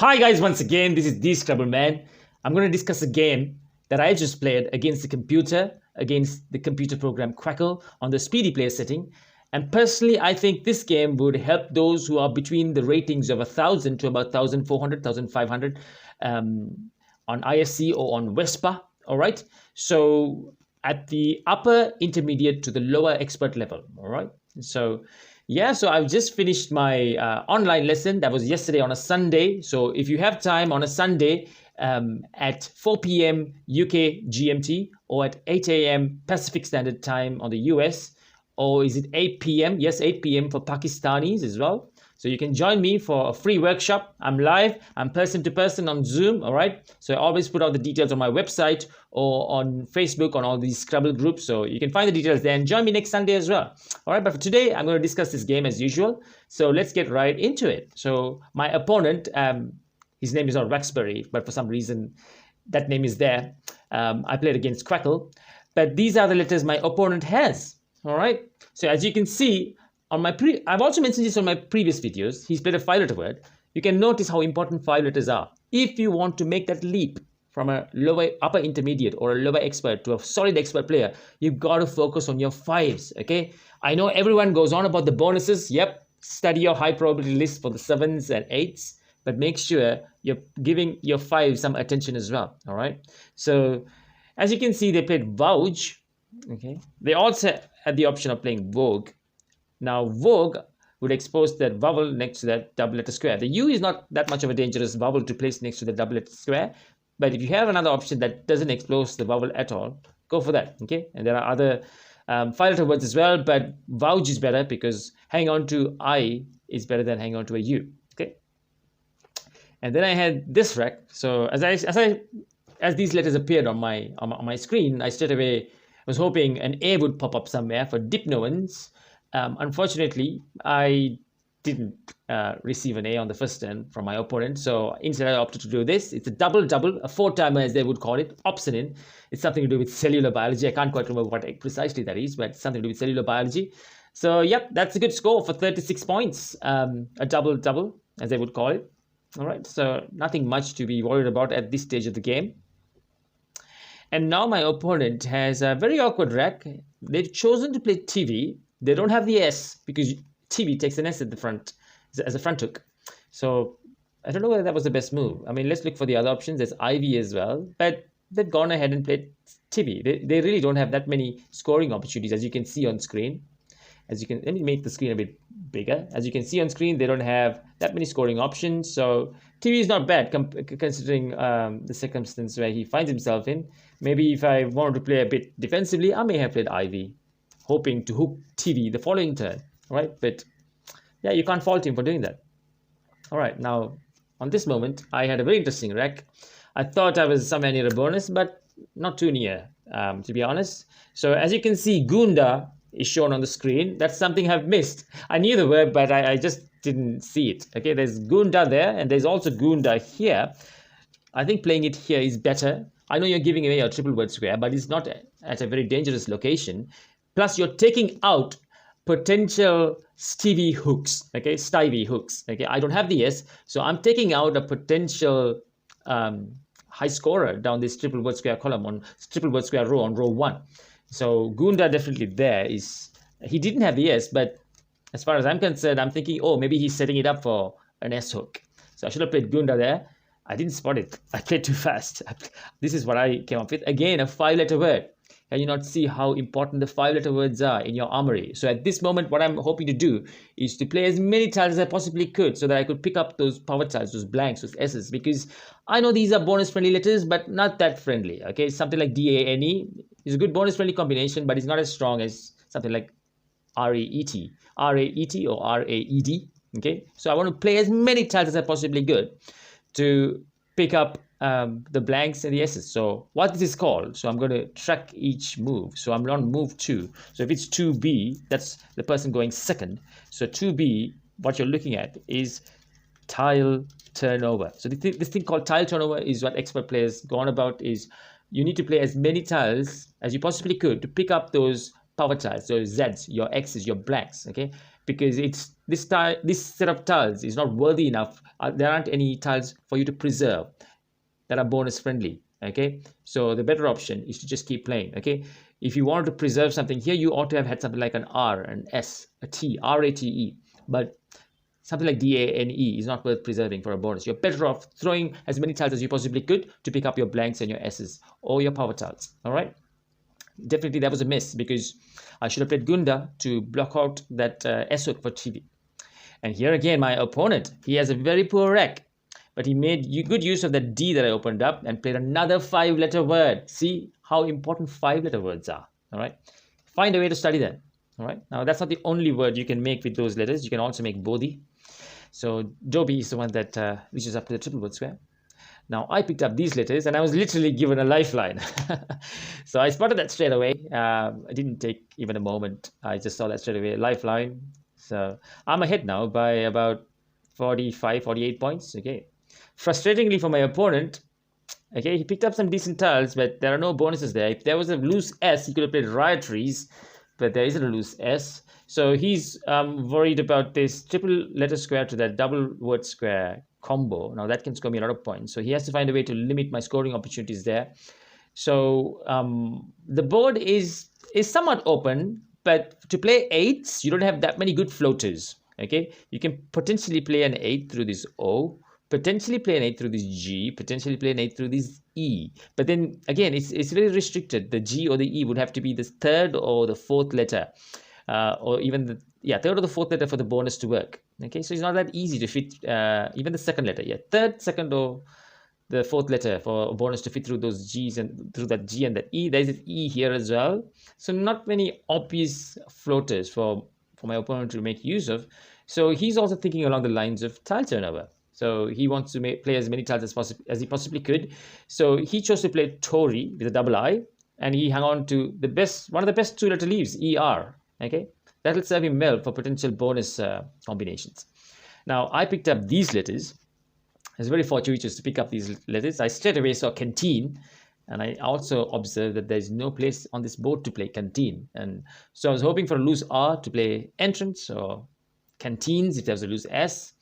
Hi guys, once again, this is the SCRABBLEMAN. I'm going to discuss a game that I just played against the computer program Quackle on the speedy player setting. And personally, I think this game would help those who are between the ratings of 1000 to about 1400, 1500 on ISC or on WESPA. All right. So at the upper intermediate to the lower expert level. All right. So yeah, so I've just finished my online lesson. That was yesterday on a Sunday. So if you have time on a Sunday at 4 p.m. UK GMT or at 8 a.m. Pacific Standard Time on the US, or is it 8 p.m.? Yes, 8 p.m. for Pakistanis as well. So you can join me for a free workshop. I'm live. I'm person to person on Zoom. All right. So I always put out the details on my website or on Facebook on all these Scrabble groups. So you can find the details there and join me next Sunday as well. All right. But for today, I'm going to discuss this game as usual. So let's get right into it. So my opponent, his name is not Raxbury, but for some reason that name is there. I played against Quackle, but these are the letters my opponent has. All right. So as you can see, I've also mentioned this on my previous videos. He's played a 5-letter word. You can notice how important 5 letters are. If you want to make that leap from a upper intermediate or a lower expert to a solid expert player, you've got to focus on your 5s, okay? I know everyone goes on about the bonuses. Yep, study your high probability list for the 7s and 8s, but make sure you're giving your 5s some attention as well, all right? So as you can see, they played Vouch, okay? They also had the option of playing Vogue. Now, Vogue would expose that vowel next to that double letter square. The U is not that much of a dangerous vowel to place next to the double letter square. But if you have another option that doesn't expose the vowel at all, go for that. Okay. And there are other 5-letter words as well. But vouch is better because hanging on to I is better than hanging on to a U. Okay. And then I had this rack. So as these letters appeared on my screen, I straight away was hoping an A would pop up somewhere for dipnoans. Unfortunately, I didn't receive an A on the first turn from my opponent. So instead, I opted to do this. It's a double-double, a 4-timer as they would call it, opsonin. It's something to do with cellular biology. I can't quite remember what precisely that is, but it's something to do with cellular biology. So, yep, that's a good score for 36 points. A double-double, as they would call it. All right, so nothing much to be worried about at this stage of the game. And now my opponent has a very awkward rack. They've chosen to play TV. They don't have the S because TV takes an S at the front as a front hook. So I don't know whether that was the best move. I mean, let's look for the other options. There's Ivy as well, but they've gone ahead and played TV. They really don't have that many scoring opportunities, as you can see on screen. Let me make the screen a bit bigger. As you can see on screen, they don't have that many scoring options. So TV is not bad considering the circumstance where he finds himself in. Maybe if I wanted to play a bit defensively, I may have played Ivy, hoping to hook TV the following turn, right? But yeah, you can't fault him for doing that. All right, now on this moment, I had a very interesting rack. I thought I was somewhere near a bonus, but not too near, to be honest. So as you can see, Gunda is shown on the screen. That's something I've missed. I knew the word, but I just didn't see it. Okay, there's Gunda there, and there's also Gunda here. I think playing it here is better. I know you're giving away your triple word square, but it's not at a very dangerous location. Plus, you're taking out potential Stevie hooks, okay, Stevie hooks, okay. I don't have the S, so I'm taking out a potential high scorer down this triple word square column on triple word square row on row 1. So Gunda definitely there is. He didn't have the S, but as far as I'm concerned, I'm thinking, oh, maybe he's setting it up for an S hook. So I should have played Gunda there. I didn't spot it. I played too fast. This is what I came up with. Again, a 5-letter word. Can you not see how important the 5-letter words are in your armory? So at this moment, what I'm hoping to do is to play as many tiles as I possibly could so that I could pick up those power tiles, those blanks, those S's, because I know these are bonus-friendly letters, but not that friendly, okay? Something like D-A-N-E is a good bonus-friendly combination, but it's not as strong as something like R-A-E-T, R-A-E-T or R-A-E-D, okay? So I want to play as many tiles as I possibly could to pick up the blanks and the S's. So what this is called, so I'm going to track each move. So I'm on move 2. So if it's 2B, that's the person going second. So 2B, what you're looking at is tile turnover. So this thing called tile turnover is what expert players go on about. Is you need to play as many tiles as you possibly could to pick up those power tiles, those Zs, your X's, your blanks, okay? Because it's this set of tiles is not worthy enough. There aren't any tiles for you to preserve that are bonus friendly. Okay, so the better option is to just keep playing. Okay, if you want to preserve something here, you ought to have had something like an R, an S, a T, R-A-T-E, but something like D-A-N-E is not worth preserving for a bonus. You're better off throwing as many tiles as you possibly could to pick up your blanks and your S's or your power tiles. All right, definitely that was a miss, because I should have played Gunda to block out that S hook for TV. And here again, my opponent, he has a very poor rec, but he made good use of that D that I opened up and played another 5-letter word. See how important 5-letter words are. All right, find a way to study them. All right, now that's not the only word you can make with those letters. You can also make Bodhi. So Dobi is the one that reaches up to the triple word square. Now I picked up these letters and I was literally given a lifeline. So I spotted that straight away. I didn't take even a moment. I just saw that straight away, lifeline. So I'm ahead now by about 45, 48 points. Okay. Frustratingly for my opponent, okay, he picked up some decent tiles, but there are no bonuses there. If there was a loose S, he could have played Riotries, but there isn't a loose S. So he's worried about this triple letter square to that double word square combo. Now that can score me a lot of points. So he has to find a way to limit my scoring opportunities there. So the board is somewhat open, but to play 8s, you don't have that many good floaters. Okay, you can potentially play an 8 through this O, potentially play an 8 through this G, potentially play an 8 through this E. But then again, it's very restricted. The G or the E would have to be the third or the fourth letter, or even the third or the fourth letter for the bonus to work. Okay, so it's not that easy to fit even the second letter. Yeah, third, second, or the fourth letter for a bonus to fit through those G's and through that G and that E. There is an E here as well. So not many obvious floaters for my opponent to make use of. So he's also thinking along the lines of tile turnover. So he wants to play as many tiles as he possibly could. So he chose to play Tori with a double I, and he hung on to one of the best 2-letter leaves, ER. Okay, that will serve him well for potential bonus combinations. Now I picked up these letters. I was very fortuitous to pick up these letters. I straight away saw canteen, and I also observed that there's no place on this board to play canteen. And so I was hoping for a loose R to play entrance, or canteens if there was a loose S.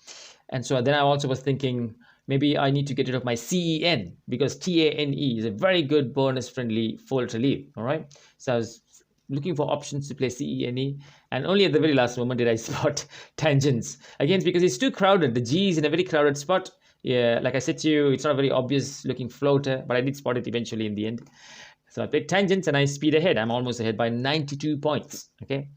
And so then I also was thinking maybe I need to get rid of my CEN, because TANE is a very good bonus friendly 4-letter leaf. All right. So I was looking for options to play CENE, and only at the very last moment did I spot tangents. Again, because it's too crowded. The G is in a very crowded spot. Yeah, like I said to you, it's not a very obvious looking floater, but I did spot it eventually in the end. So I played tangents and I speed ahead. I'm almost ahead by 92 points. Okay.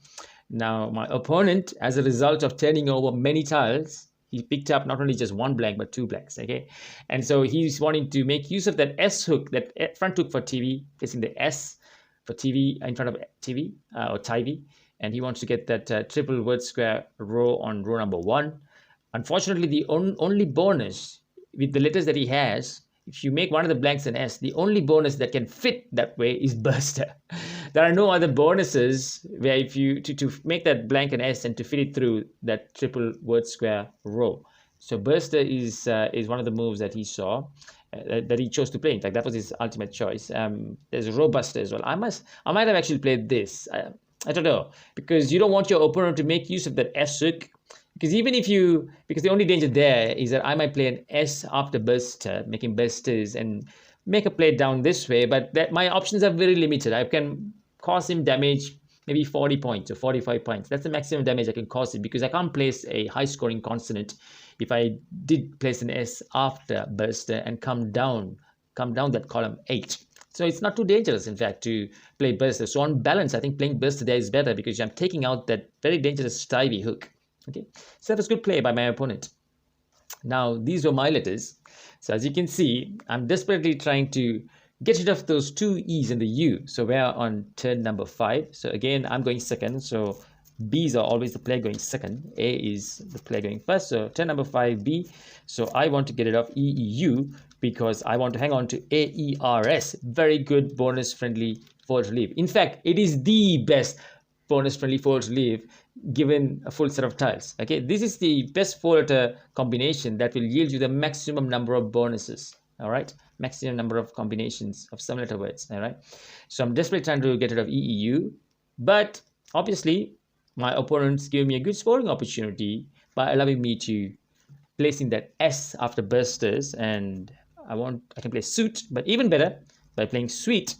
Now my opponent, as a result of turning over many tiles, he picked up not only just one blank, but 2 blanks. Okay. And so he's wanting to make use of that S hook, that front hook for TV, placing the S for TV in front of TV or TV. And he wants to get that triple word square row on row number 1. Unfortunately, the only bonus with the letters that he has, if you make one of the blanks an S, the only bonus that can fit that way is Burster. There are no other bonuses where if you to make that blank an S and to fit it through that triple word square row. So Burster is one of the moves that he saw, that he chose to play. In fact, that was his ultimate choice. There's a row buster as well. I might have actually played this. I don't know, because you don't want your opponent to make use of that S hook. Because because the only danger there is that I might play an S after burster, making bursters and make a play down this way, but that my options are very limited. I can cause him damage, maybe 40 points or 45 points. That's the maximum damage I can cause it, because I can't place a high scoring consonant if I did place an S after burster and come down that column 8. So it's not too dangerous, in fact, to play burster. So on balance, I think playing burster there is better, because I'm taking out that very dangerous Stivey hook. Okay, so that was good play by my opponent. Now these were my letters. So as you can see, I'm desperately trying to get rid of those 2 E's and the U. So we're on turn number 5. So again, I'm going second. So B's are always the player going second. A is the player going first. So turn number 5, B. So I want to get rid of EEU because I want to hang on to AERS. Very good bonus friendly 4-letter leaf. In fact, it is the best bonus friendly 4-letter leaf given a full set of tiles. Okay, this is the best 4-letter combination that will yield you the maximum number of bonuses. All right, maximum number of combinations of some letter words. All right, so I'm desperately trying to get rid of EEU, but obviously my opponents gave me a good scoring opportunity by allowing me to placing that S after bursters, and I can play suit, but even better, by playing sweet,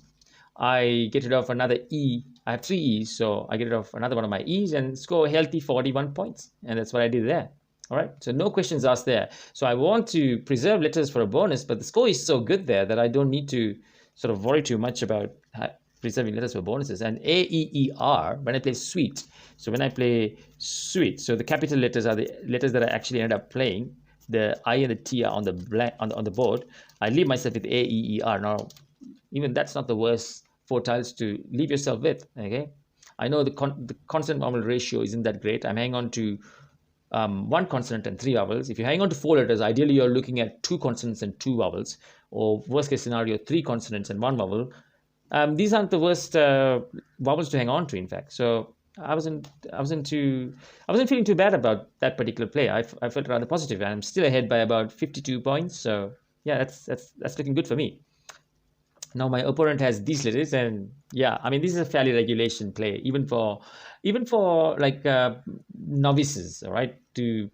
I get rid of another E. I have 3 E's, so I get rid of another one of my E's and score a healthy 41 points. And that's what I did there. All right, so no questions asked there. So I want to preserve letters for a bonus, but the score is so good there that I don't need to sort of worry too much about preserving letters for bonuses. And A, E, E, R, when I play sweet. So when I play sweet, so the capital letters are the letters that I actually end up playing. The I and the T are on the blank on the board. I leave myself with A, E, E, R. Now, even that's not the worst 4 tiles to leave yourself with. Okay, I know the consonant vowel ratio isn't that great. I'm hanging on to 1 consonant and 3 vowels. If you hang on to 4 letters, ideally you're looking at 2 consonants and 2 vowels, or worst case scenario, 3 consonants and 1 vowel. These aren't the worst vowels to hang on to, in fact. So I wasn't feeling too bad about that particular play. I felt rather positive, and I'm still ahead by about 52 points. So yeah, that's looking good for me. Now my opponent has these letters, and yeah, I mean, this is a fairly regulation play, even for like novices, all right, to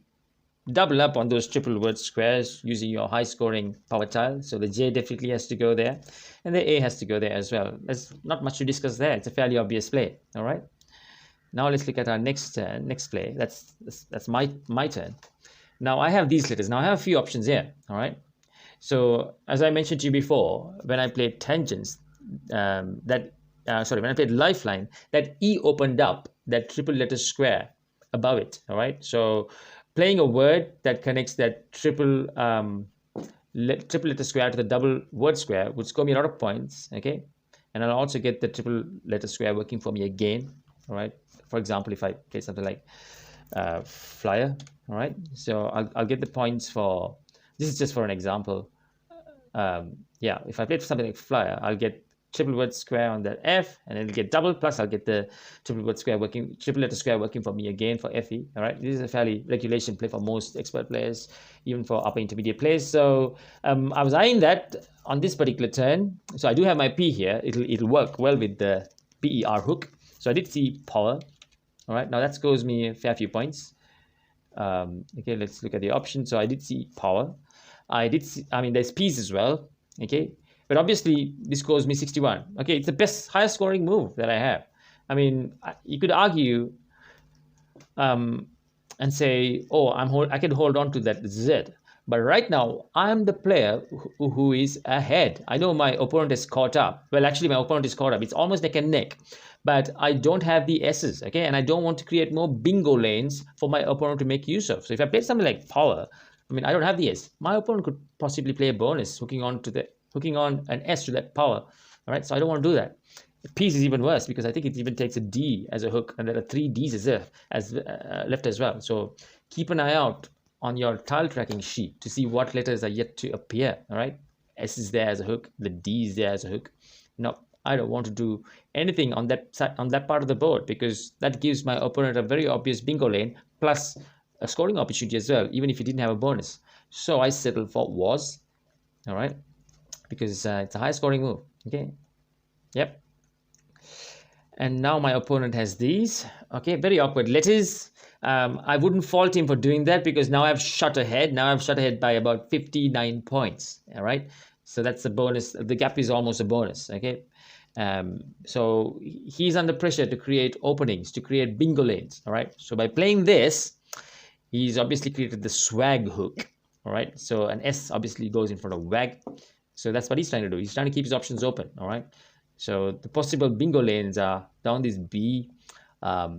double up on those triple word squares using your high scoring power tile. So the J definitely has to go there, and the A has to go there as well. There's not much to discuss there. It's a fairly obvious play. All right. Now let's look at our next play. That's my turn. Now I have these letters. Now I have a few options here. All right. So as I mentioned to you before, when I played tangents, when I played lifeline, that E opened up that triple letter square above it. All right. So playing a word that connects that triple letter square to the double word square would score me a lot of points. Okay, and I'll also get the triple letter square working for me again. All right. For example, if I play something like flyer. All right. So I'll get the points for. This is just for an example. Yeah, if I play something like flyer, I'll get triple word square on that F, and then get double, plus I'll get the triple letter square working for me again for FE. All right, this is a fairly regulation play for most expert players, even for upper intermediate players. So I was eyeing that on this particular turn. So I do have my P here. It'll work well with the PER hook. So I did see power. All right, now that scores me a fair few points. Okay, let's look at the option. So I did see power. There's P's as well. Okay, but obviously this scores me 61. Okay, it's the highest scoring move that I have. I mean, you could argue and say, oh, I can hold on to that Z. But right now, I'm the player who is ahead. I know my opponent is caught up. Well, actually, my opponent is caught up. It's almost neck and neck. But I don't have the S's, okay? And I don't want to create more bingo lanes for my opponent to make use of. So if I play something like power, I mean, I don't have the S. My opponent could possibly play a bonus, hooking on an S to that power. All right, so I don't want to do that. The piece is even worse because I think it even takes a D as a hook, and there are 3 D's left as well. So keep an eye out on your tile tracking sheet to see what letters are yet to appear. All right, S is there as a hook, the D is there as a hook. Now I don't want to do anything on that part of the board, because that gives my opponent a very obvious bingo lane plus a scoring opportunity as well, even if he didn't have a bonus. So I settled for was. All right, because it's a high scoring move. Okay, yep. And now my opponent has these. Okay, very awkward letters. I wouldn't fault him for doing that, because now I've shot ahead. Now I've shot ahead by about 59 points. All right, so that's a bonus. The gap is almost a bonus. Okay, so he's under pressure to create openings, to create bingo lanes. All right, so by playing this, he's obviously created the swag hook. All right, so an S obviously goes in front of WAG. So that's what he's trying to do. He's trying to keep his options open. All right, so the possible bingo lanes are down this B,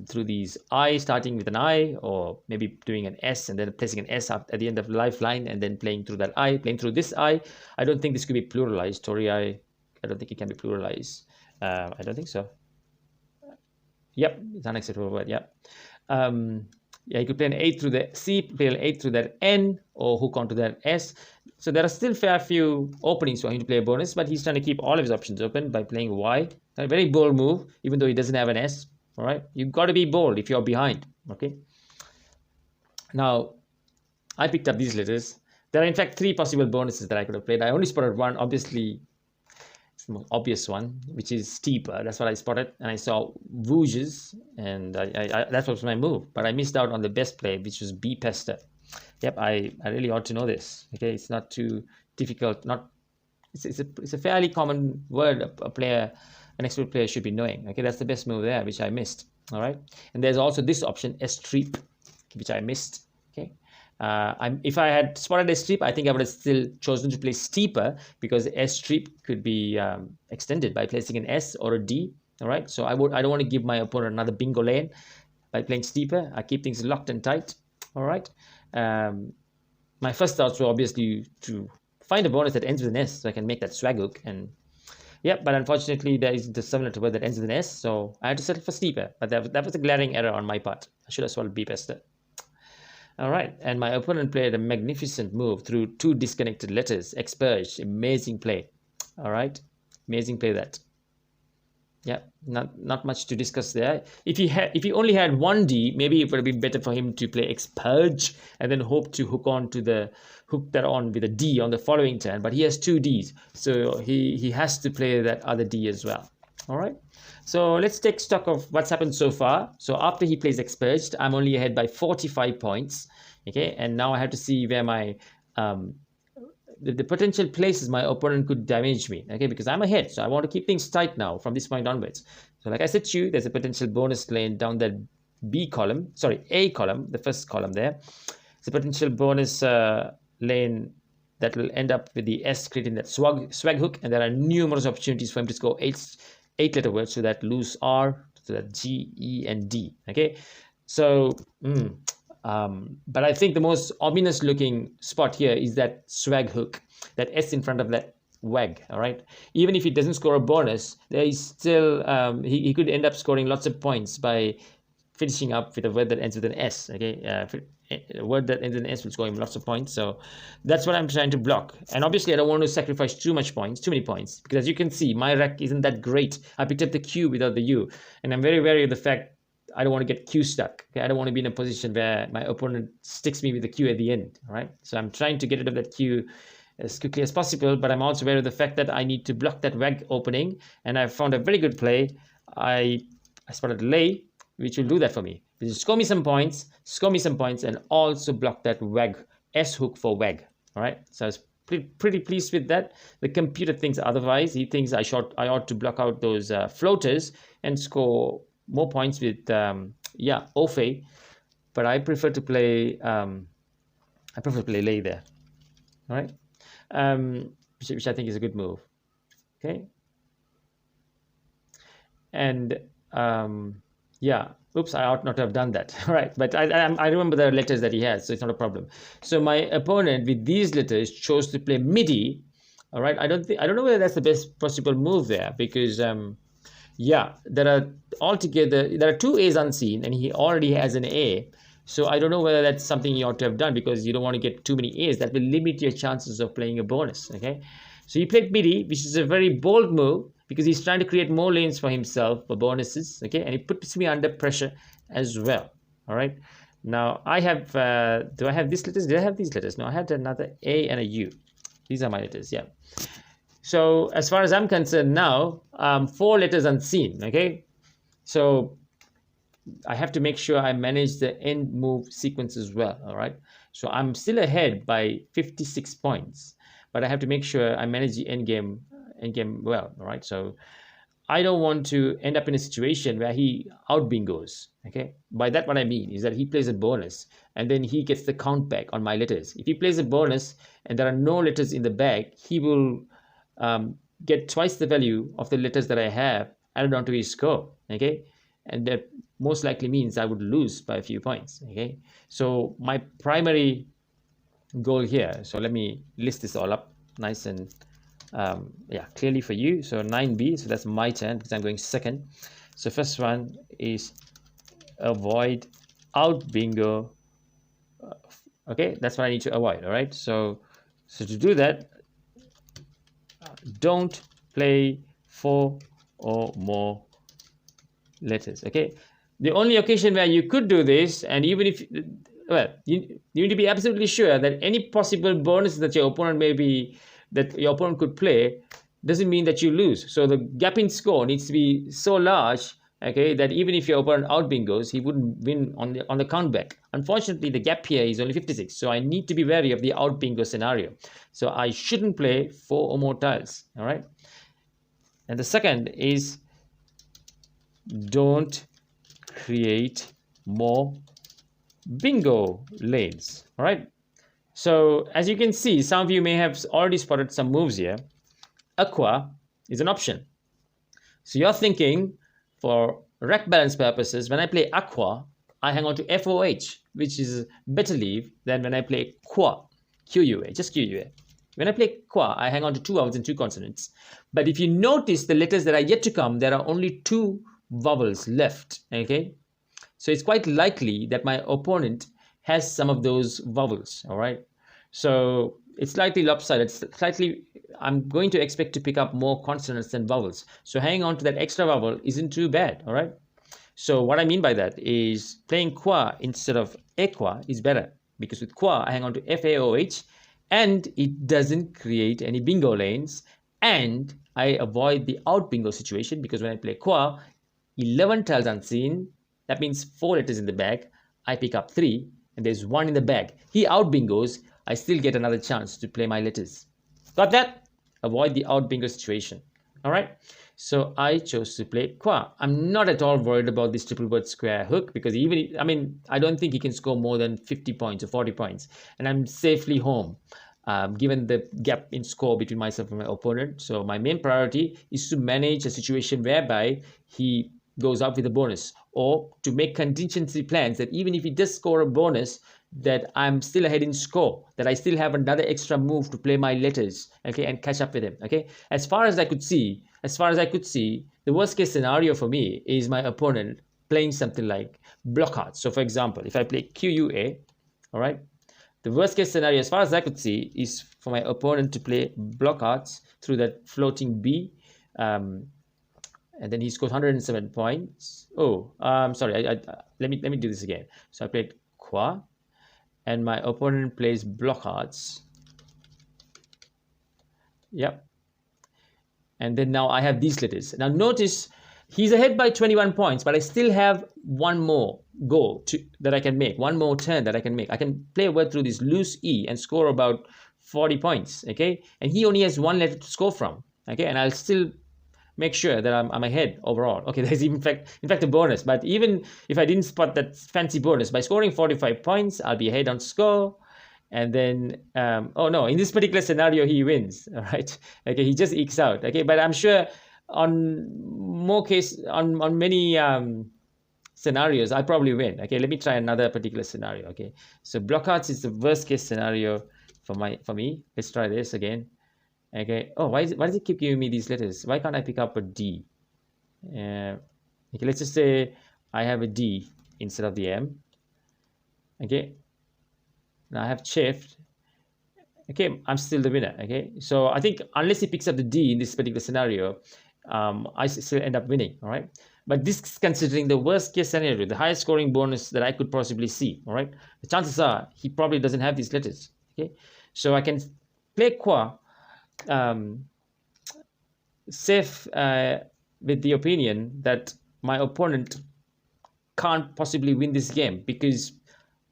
through these I, starting with an I, or maybe doing an S and then placing an S at the end of the lifeline, and then playing through that I, playing through this I. I don't think this could be pluralized. Tori, I don't think it can be pluralized. I don't think so. Yep, it's unacceptable word. Yep. Yeah, you could play an 8 through the C, play an 8 through that N, or hook onto that S. So there are still fair few openings for him to play a bonus, but he's trying to keep all of his options open by playing Y. A very bold move, even though he doesn't have an S. All right, you've got to be bold if you're behind. Okay. Now, I picked up these letters. There are in fact 3 possible bonuses that I could have played. I only spotted one. Obviously, the most obvious one, which is steeper. That's what I spotted, and I saw wooges, and that was my move. But I missed out on the best play, which was B pester. Yep, I really ought to know this. Okay, it's not too difficult. It's a fairly common word an expert player should be knowing. Okay, that's the best move there, which I missed. All right, and there's also this option, S-streep, which I missed. Okay, if I had spotted S-streep, I think I would have still chosen to play steeper, because S-streep could be extended by placing an S or a D. All right, so I don't want to give my opponent another bingo lane by playing steeper. I keep things locked and tight. All right, my first thoughts were obviously to find a bonus that ends with an S, so I can make that swag hook. And yeah, but unfortunately there isn't a similar word that ends with an S, so I had to settle for steeper. But that was a glaring error on my part. I should have swallowed B pester. All right, and my opponent played a magnificent move through 2 disconnected letters. Expurged, amazing play. All right, amazing play that. Yeah, not much to discuss there. If he only had 1 D, maybe it would have been better for him to play expurge and then hope to hook that on with a D on the following turn. But he has 2 Ds, so he has to play that other D as well. All right, so let's take stock of what's happened so far. So after he plays expurged, I'm only ahead by 45 points. Okay, and now I have to see where my the potential places my opponent could damage me. Okay, because I'm ahead, so I want to keep things tight now from this point onwards. So like I said to you, there's a potential bonus lane down that A column, the first column there. It's a potential bonus lane that will end up with the S creating that swag hook, and there are numerous opportunities for him to score 8-letter words, so that loose R, so that G, E, and D. Okay, so but I think the most ominous looking spot here is that swag hook, that S in front of that WAG. All right, even if he doesn't score a bonus, there is still he could end up scoring lots of points by finishing up with a word that ends with an S. Okay, a word that ends with an S will score him lots of points. So that's what I'm trying to block. And obviously I don't want to sacrifice too many points, because as you can see, my rack isn't that great. I picked up the Q without the U, and I'm very wary of the fact I don't want to get Q stuck. Okay, I don't want to be in a position where my opponent sticks me with the Q at the end. All right, so I'm trying to get rid of that Q as quickly as possible, but I'm also aware of the fact that I need to block that WAG opening, and I found a very good play. I spotted lay, which will do that for me. Which will score me some points, and also block that WAG, S hook for WAG. All right, so I was pretty pleased with that. The computer thinks otherwise. He thinks I ought to block out those floaters and score more points with Ofe, but I prefer to play lay there. All right, which I think is a good move. Okay, and oops, I ought not to have done that. All right, but I remember the letters that he has, so it's not a problem. So my opponent with these letters chose to play MIDI. All right, I don't know whether that's the best possible move there, because there are 2 A's unseen, and he already has an A. So I don't know whether that's something you ought to have done, because you don't want to get too many A's. That will limit your chances of playing a bonus. Okay, so he played MIDI, which is a very bold move, because he's trying to create more lanes for himself for bonuses. Okay, and he puts me under pressure as well. All right, now I have do I have these letters? Did I have these letters? No, I had another A and a U. These are my letters. Yeah. So as far as I'm concerned now, 4 letters unseen. Okay, so I have to make sure I manage the end move sequence as well. All right, so I'm still ahead by 56 points, but I have to make sure I manage the end game well. All right, so I don't want to end up in a situation where he out bingos. Okay, by that what I mean is that he plays a bonus and then he gets the count back on my letters. If he plays a bonus and there are no letters in the bag, he will get twice the value of the letters that I have added onto his score. Okay, and that most likely means I would lose by a few points. Okay, so my primary goal here, so let me list this all up nice and clearly for you. So 9B, so that's my turn because I'm going second. So first one is avoid out bingo. Okay, that's what I need to avoid. All right, so to do that, don't play 4 or more letters. Okay, the only occasion where you could do this, and even if you need to be absolutely sure that any possible bonuses that your opponent could play, doesn't mean that you lose. So the gap in score needs to be so large, okay, that even if your opponent out bingos, he wouldn't win on the count back. Unfortunately, the gap here is only 56, so I need to be wary of the out bingo scenario. So I shouldn't play 4 or more tiles. All right. And the second is, don't create more bingo lanes. All right. So as you can see, some of you may have already spotted some moves here. Aqua is an option. So you're thinking, for rack balance purposes, when I play Aqua, I hang on to FOH, which is better leave than when I play Qua, QUA, just QUA. When I play Qua, I hang on to 2 vowels and 2 consonants. But if you notice the letters that are yet to come, there are only 2 vowels left, okay? So it's quite likely that my opponent has some of those vowels, all right? So it's slightly lopsided, I'm going to expect to pick up more consonants than vowels. So hanging on to that extra vowel isn't too bad, all right? So what I mean by that is playing Qua instead of Equa is better, because with Qua, I hang on to FAOH, and it doesn't create any bingo lanes, and I avoid the out bingo situation, because when I play Qua, 11 tiles unseen, that means 4 letters in the bag, I pick up 3, and there's 1 in the bag. He out bingos, I still get another chance to play my letters. Got that? Avoid the out bingo situation. All right. So I chose to play Qua. I'm not at all worried about this triple word square hook, because I don't think he can score more than 50 points or 40 points. And I'm safely home, given the gap in score between myself and my opponent. So my main priority is to manage a situation whereby he goes up with a bonus, or to make contingency plans that even if he does score a bonus, that I'm still ahead in score, that I still have another extra move to play my letters, okay, and catch up with him, okay. As far as I could see, the worst case scenario for me is my opponent playing something like block hearts. So for example, if I play QUA, all right, the worst case scenario, as far as I could see, is for my opponent to play block hearts through that floating B, and then he scores 107 points. Oh, sorry, let me do this again. So I played Qua, and my opponent plays block hearts. Yep. And then now I have these letters. Now notice he's ahead by 21 points, but I still have one more go that I can make, one more turn that I can make. I can play a word through this loose E and score about 40 points, okay? And he only has 1 letter to score from, okay? And I'll still make sure that I'm ahead overall. Okay, there's in fact a bonus, but even if I didn't spot that fancy bonus, by scoring 45 points, I'll be ahead on score. And then, oh no, in this particular scenario, he wins, all right? Okay, he just ekes out, okay? But I'm sure on many scenarios, I probably win, okay? Let me try another particular scenario, okay? So block hearts is the worst case scenario for me. Let's try this again. Okay. Oh, why does it keep giving me these letters? Why can't I pick up a D? Okay, let's just say I have a D instead of the M. Okay. Now I have shift. Okay, I'm still the winner. Okay. So I think unless he picks up the D in this particular scenario, I still end up winning. All right. But this is considering the worst case scenario, the highest scoring bonus that I could possibly see. All right. The chances are he probably doesn't have these letters. Okay. So I can play Qua, safe with the opinion that my opponent can't possibly win this game, because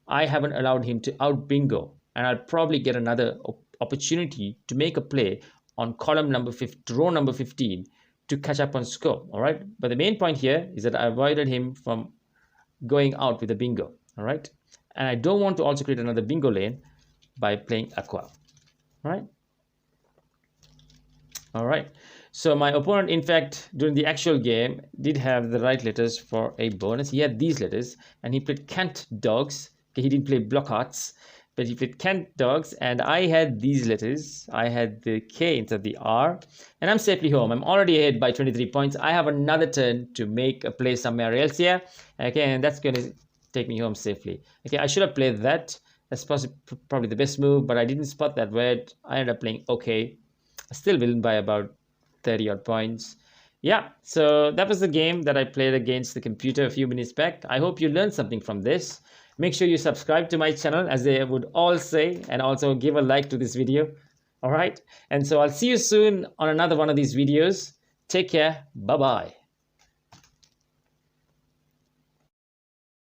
I haven't allowed him to out bingo, and I'll probably get another opportunity to make a play on column number 15, row number 15, to catch up on score. All right, but the main point here is that I avoided him from going out with a bingo. All right, and I don't want to also create another bingo lane by playing Aqua. All right. All right, so my opponent, in fact, during the actual game, did have the right letters for a bonus. He had these letters, and he played cant dogs. Okay, he didn't play block hearts, but he played cant dogs, and I had these letters. I had the K instead of the R, and I'm safely home. I'm already ahead by 23 points. I have another turn to make a play somewhere else here. Okay, and that's going to take me home safely. Okay, I should have played that. That's probably the best move, but I didn't spot that word. I ended up playing okay. I still win by about 30 odd points. Yeah, so that was the game that I played against the computer a few minutes back. I hope you learned something from this. Make sure you subscribe to my channel, as they would all say, and also give a like to this video. All right. And so I'll see you soon on another one of these videos. Take care. Bye-bye.